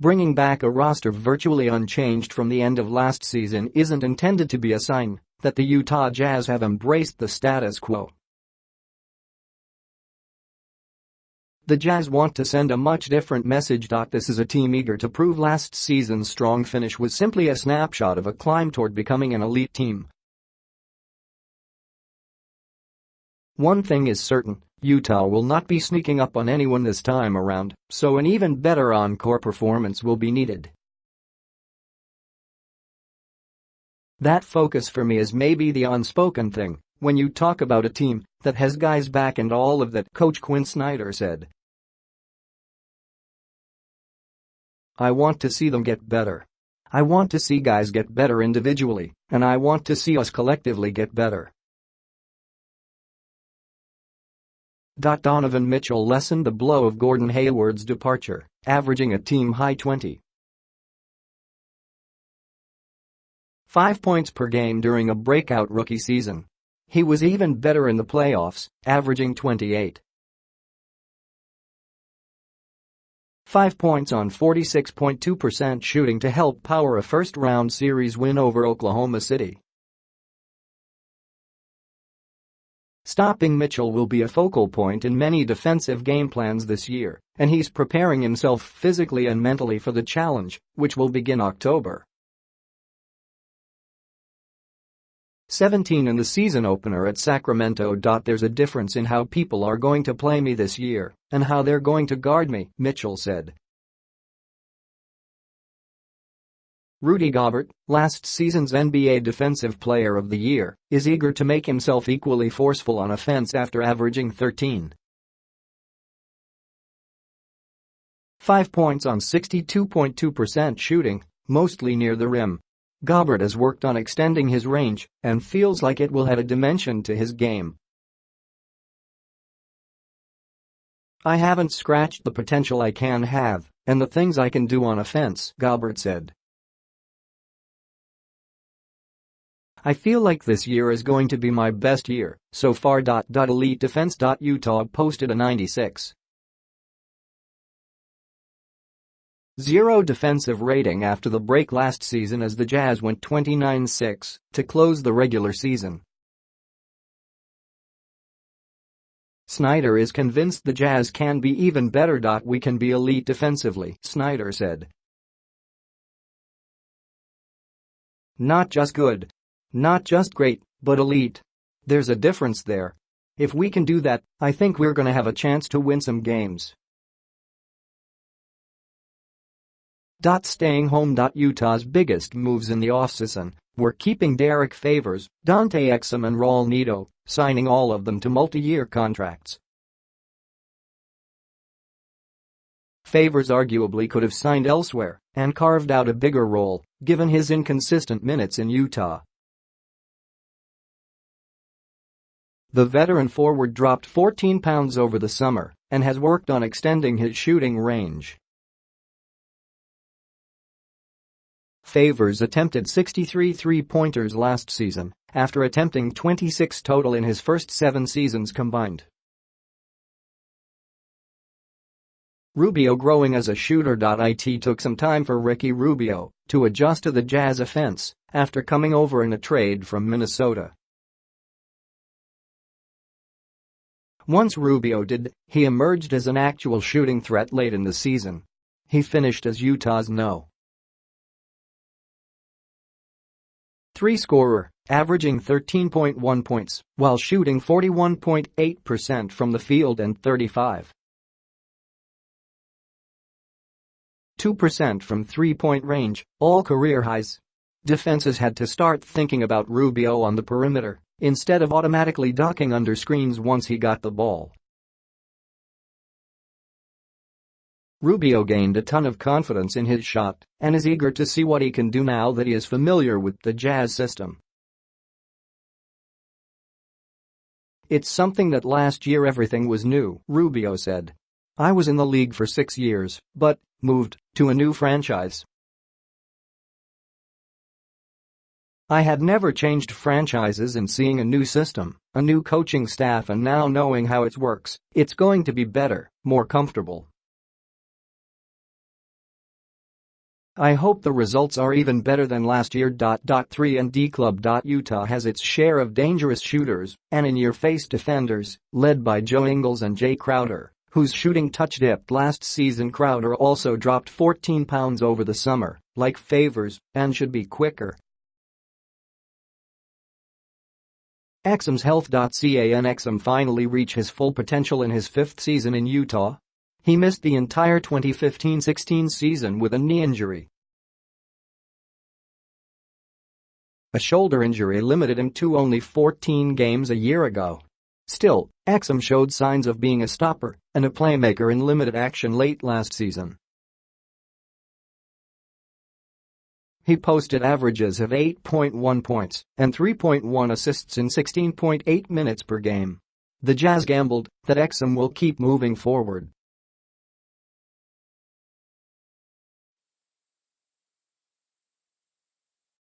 Bringing back a roster virtually unchanged from the end of last season isn't intended to be a sign that the Utah Jazz have embraced the status quo. The Jazz want to send a much different message. This is a team eager to prove last season's strong finish was simply a snapshot of a climb toward becoming an elite team. One thing is certain, Utah will not be sneaking up on anyone this time around, so an even better encore performance will be needed. That focus for me is maybe the unspoken thing when you talk about a team that has guys back and all of that, Coach Quin Snyder said. I want to see them get better. I want to see guys get better individually, and I want to see us collectively get better. Donovan Mitchell lessened the blow of Gordon Hayward's departure, averaging a team-high 20.5 points per game during a breakout rookie season. He was even better in the playoffs, averaging 28.5 points on 46.2% shooting to help power a first-round series win over Oklahoma City. Stopping Mitchell will be a focal point in many defensive game plans this year, and he's preparing himself physically and mentally for the challenge, which will begin October 17 in the season opener at Sacramento. There's a difference in how people are going to play me this year and how they're going to guard me, Mitchell said. Rudy Gobert, last season's NBA Defensive Player of the Year, is eager to make himself equally forceful on offense after averaging 13.5 points on 62.2% shooting, mostly near the rim. Gobert has worked on extending his range and feels like it will add a dimension to his game. I haven't scratched the potential I can have and the things I can do on offense, Gobert said. I feel like this year is going to be my best year so far. Elite defense. Utah posted a 96.0 defensive rating after the break last season as the Jazz went 29-6 to close the regular season. Snyder is convinced the Jazz can be even better. We can be elite defensively, Snyder said. Not just good. Not just great, but elite. There's a difference there. If we can do that, I think we're gonna have a chance to win some games. Staying home. Utah's biggest moves in the offseason were keeping Derek Favors, Dante Exum and Raul Neto, signing all of them to multi-year contracts. Favors arguably could have signed elsewhere and carved out a bigger role, given his inconsistent minutes in Utah. The veteran forward dropped 14 pounds over the summer and has worked on extending his shooting range. Favors attempted 63 three-pointers last season, after attempting 26 total in his first 7 seasons combined. Rubio growing as a shooter. It took some time for Ricky Rubio to adjust to the Jazz offense after coming over in a trade from Minnesota. Once Rubio did, he emerged as an actual shooting threat late in the season. He finished as Utah's No. 3 scorer, averaging 13.1 points while shooting 41.8% from the field and 35.2% from three-point range, all career highs. Defenses had to start thinking about Rubio on the perimeter instead of automatically ducking under screens once he got the ball. Rubio gained a ton of confidence in his shot and is eager to see what he can do now that he is familiar with the Jazz system. It's something that last year everything was new, Rubio said. I was in the league for 6 years, but moved to a new franchise. I had never changed franchises, and seeing a new system, a new coaching staff, and now knowing how it works, it's going to be better, more comfortable. I hope the results are even better than last year. 3 and D Club. Utah has its share of dangerous shooters and in-your-face defenders, led by Joe Ingles and Jay Crowder, whose shooting touch dipped last season. Crowder also dropped 14 pounds over the summer, like Favors, and should be quicker. Exum's health. Can Exum finally reach his full potential in his fifth season in Utah? He missed the entire 2015-16 season with a knee injury. A shoulder injury limited him to only 14 games a year ago. Still, Exum showed signs of being a stopper and a playmaker in limited action late last season. He posted averages of 8.1 points and 3.1 assists in 16.8 minutes per game. The Jazz gambled that Exum will keep moving forward